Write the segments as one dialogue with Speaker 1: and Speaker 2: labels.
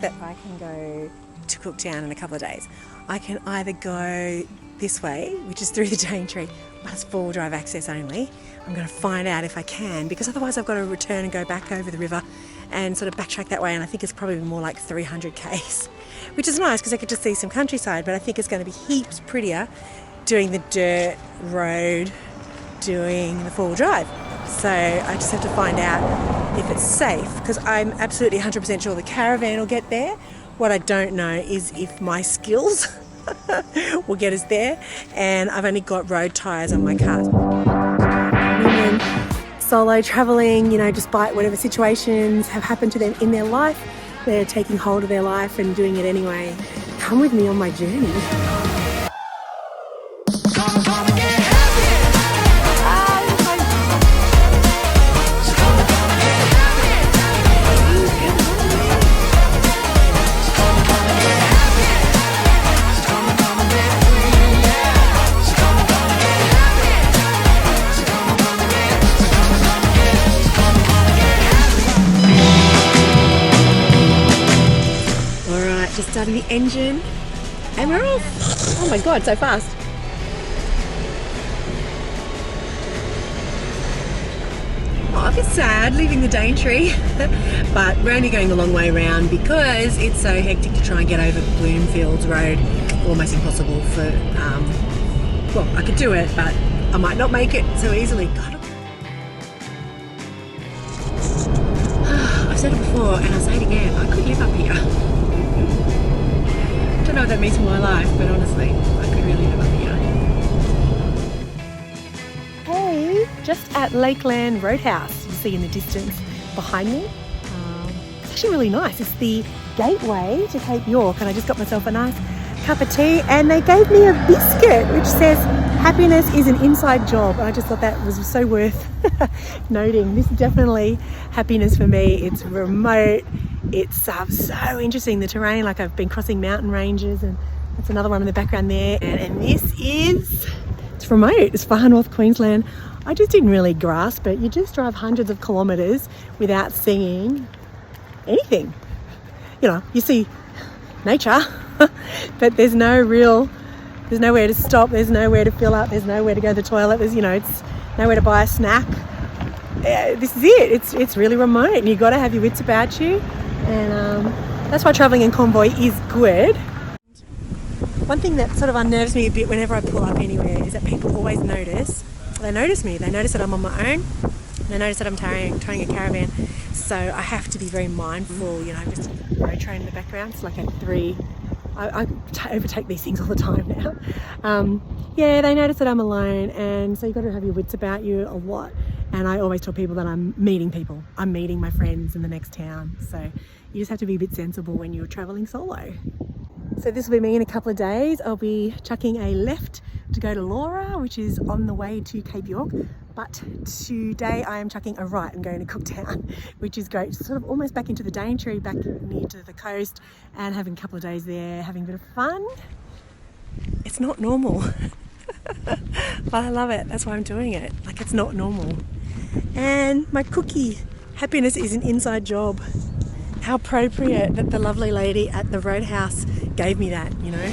Speaker 1: that I can go to Cooktown in a couple of days. I can either go this way, which is through the Daintree, but it's 4-drive access only. I'm going to find out if I can, because otherwise I've got to return and go back over the river and sort of backtrack that way, and I think it's probably more like 300 k's, which is nice because I get to see some countryside, but I think it's going to be heaps prettier doing the dirt road, doing the 4-wheel-drive. So I just have to find out if it's safe, because I'm absolutely 100% sure the caravan will get there. What I don't know is if my skills will get us there, and I've only got road tyres on my car. Women solo travelling, you know, despite whatever situations have happened to them in their life, they're taking hold of their life and doing it anyway. Come with me on my journey. Just starting the engine and we're off. Oh my god, so fast. Oh, a bit sad leaving the Daintree, but we're only going a long way around because it's so hectic to try and get over Bloomfields Road. Almost impossible for, well, I could do it, but I might not make it so easily. God. I've said it before and I'll say it again, I could live up here. I don't know what that means for my life, but honestly, I could really live up here. Hey, just at Lakeland Roadhouse, you see in the distance behind me. It's actually really nice. It's the gateway to Cape York, and I just got myself a nice cup of tea, and they gave me a biscuit which says happiness is an inside job, and I just thought that was so worth noting. This is definitely happiness for me. It's remote. It's so interesting, the terrain, like I've been crossing mountain ranges, and that's another one in the background there. And this is, it's remote, it's far north Queensland. I just didn't really grasp it. You just drive hundreds of kilometres without seeing anything. You know, you see nature, but there's nowhere to stop, there's nowhere to fill up, there's nowhere to go to the toilet, there's, you know, it's nowhere to buy a snack. This is it, it's really remote, and you've got to have your wits about you. And that's why travelling in convoy is good. One thing that sort of unnerves me a bit whenever I pull up anywhere is that people always notice. They notice me. They notice that I'm on my own. They notice that I'm towing a caravan. So I have to be very mindful. You know, just road train in the background. It's like a 3. I overtake these things all the time now. Yeah, they notice that I'm alone, and so you've got to have your wits about you a lot. And I always tell people that I'm meeting people. I'm meeting my friends in the next town. So you just have to be a bit sensible when you're travelling solo. So this will be me in a couple of days. I'll be chucking a left to go to Laura, which is on the way to Cape York. But today I am chucking a right and going to Cooktown, which is great. Sort of almost back into the Daintree, back near to the coast, and having a couple of days there, having a bit of fun. It's not normal, but I love it. That's why I'm doing it. Like, it's not normal. And my cookie, happiness is an inside job. How appropriate that the lovely lady at the Roadhouse gave me that, you know.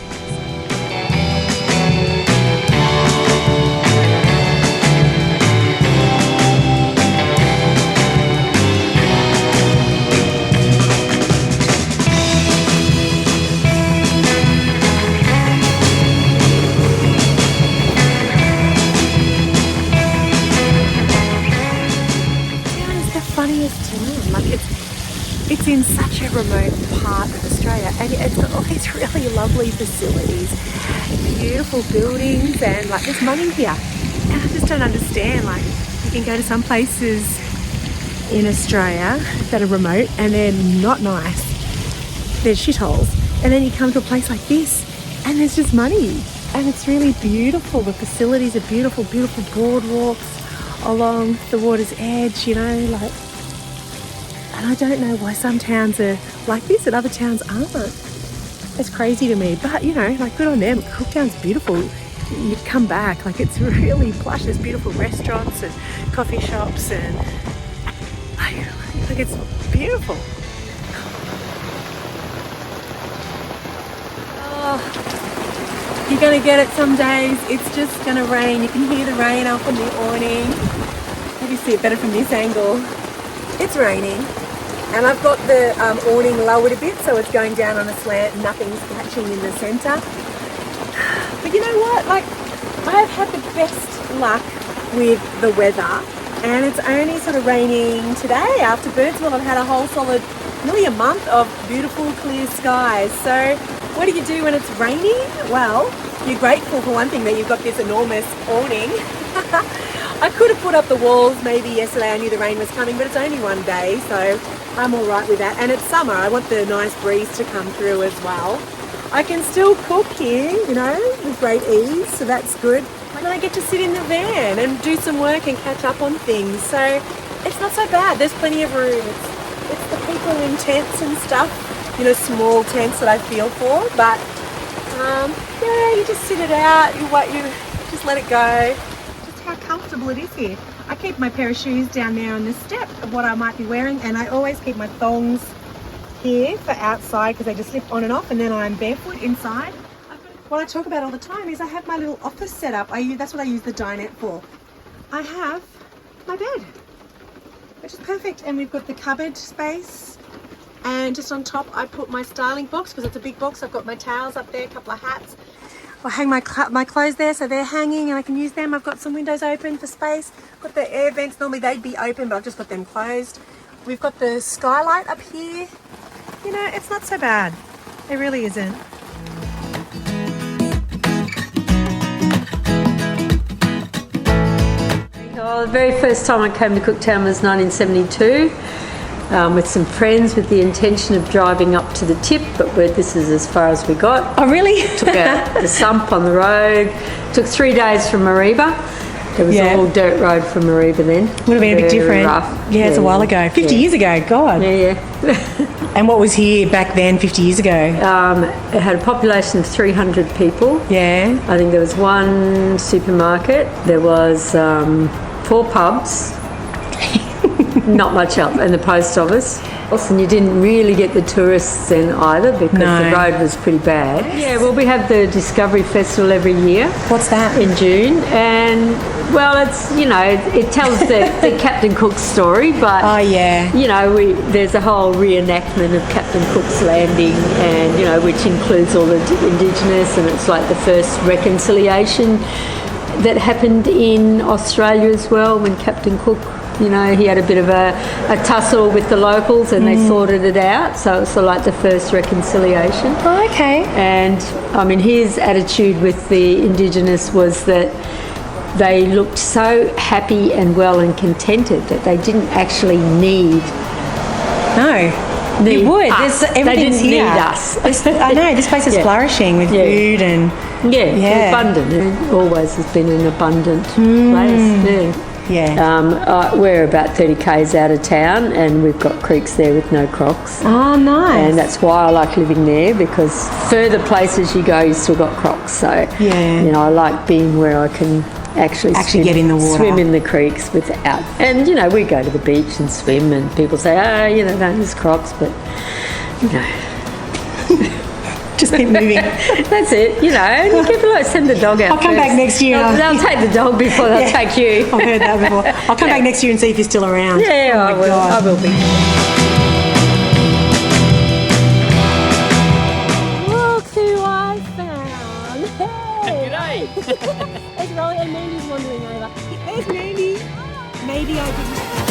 Speaker 1: It's in such a remote part of Australia, and it's got all these really lovely facilities, beautiful buildings, and like there's money here. And I just don't understand, like you can go to some places in Australia that are remote and they're not nice. They're shitholes. And then you come to a place like this and there's just money. And it's really beautiful. The facilities are beautiful, beautiful boardwalks along the water's edge, you know, like. And I don't know why some towns are like this and other towns aren't. It's crazy to me, but you know, like good on them. Cooktown's beautiful. You come back, like it's really plush. There's beautiful restaurants and coffee shops, and like it's beautiful. Oh, you're going to get it some days. It's just going to rain. You can hear the rain up on the awning. Maybe see it better from this angle. It's raining. And I've got the awning lowered a bit so it's going down on a slant. Nothing's catching in the centre. But you know what? Like, I've had the best luck with the weather. And it's only sort of raining today. After Birdsville, I've had a whole solid, nearly a month of beautiful clear skies. So what do you do when it's raining? Well, you're grateful for one thing that you've got this enormous awning. I could have put up the walls maybe yesterday. I knew the rain was coming, but it's only one day, so I'm all right with that. And it's summer. I want the nice breeze to come through as well. I can still cook here, you know, with great ease, so that's good. And I get to sit in the van and do some work and catch up on things. So it's not so bad. There's plenty of room. It's the people in tents and stuff, you know, small tents that I feel for. But yeah, you just sit it out. You just let it go. Just how comfortable it is here. I keep my pair of shoes down there on the step of what I might be wearing, and I always keep my thongs here for outside because they just slip on and off, and then I'm barefoot inside. What I talk about all the time is I have my little office set up. That's what I use the dinette for. I have my bed, which is perfect. And we've got the cupboard space. And just on top, I put my styling box because it's a big box. I've got my towels up there, a couple of hats. I hang my clothes there so they're hanging and I can use them. I've got some windows open for space. Got the air vents. Normally they'd be open, but I've just got them closed. We've got the skylight up here. You know, it's not so bad. It really isn't.
Speaker 2: Well, the very first time I came to Cooktown was 1972 with some friends with the intention of driving up to the tip, but this is as far as we got.
Speaker 1: Oh, really?
Speaker 2: Took the sump on the road. Took 3 days from Mariba. It was all dirt road from Mariba then.
Speaker 1: Would have been a bit different.
Speaker 2: Rough.
Speaker 1: Yeah, it's a while ago. 50 years ago, God.
Speaker 2: Yeah.
Speaker 1: And what was here back then, 50 years ago?
Speaker 2: It had a population of 300 people.
Speaker 1: Yeah.
Speaker 2: I think there was one supermarket. There was 4 pubs. Not much else, and the post office. And you didn't really get the tourists then either because the road was pretty bad. Yeah, well, we have the Discovery Festival every year.
Speaker 1: What's that?
Speaker 2: In June. And, well, it's, you know, it tells the Captain Cook story, but, you know, there's a whole reenactment of Captain Cook's landing and, you know, which includes all the Indigenous, and it's like the first reconciliation that happened in Australia as well when Captain Cook, you know, he had a bit of a tussle with the locals and they sorted it out. So it's sort of like the first reconciliation.
Speaker 1: Oh, okay.
Speaker 2: And, I mean, his attitude with the Indigenous was that they looked so happy and well and contented that they didn't actually need...
Speaker 1: You would. Everything's
Speaker 2: they didn't
Speaker 1: here.
Speaker 2: need us.
Speaker 1: I know, this place is flourishing with food and...
Speaker 2: abundant. It always has been an abundant place. We're about 30 k's out of town and we've got creeks there with no crocs.
Speaker 1: Oh, nice.
Speaker 2: And that's why I like living there, because further places you go, you still got crocs. So, you know, I like being where I can actually swim,
Speaker 1: get in the water.
Speaker 2: Swim in the creeks without. And, you know, we go to the beach and swim and people say, oh, you know, there's crocs, but, you know.
Speaker 1: Just keep moving.
Speaker 2: That's it, you know. And you keep like send the dog out.
Speaker 1: I'll come back next year.
Speaker 2: They'll take the dog before they'll take you.
Speaker 1: I've heard that before. I'll come back next year and see if you're still around.
Speaker 2: Yeah, I will. I will be. Look who I found. Hey. G'day. It's Rolly and Mandy's wandering over.
Speaker 1: There's Mandy. Maybe I didn't.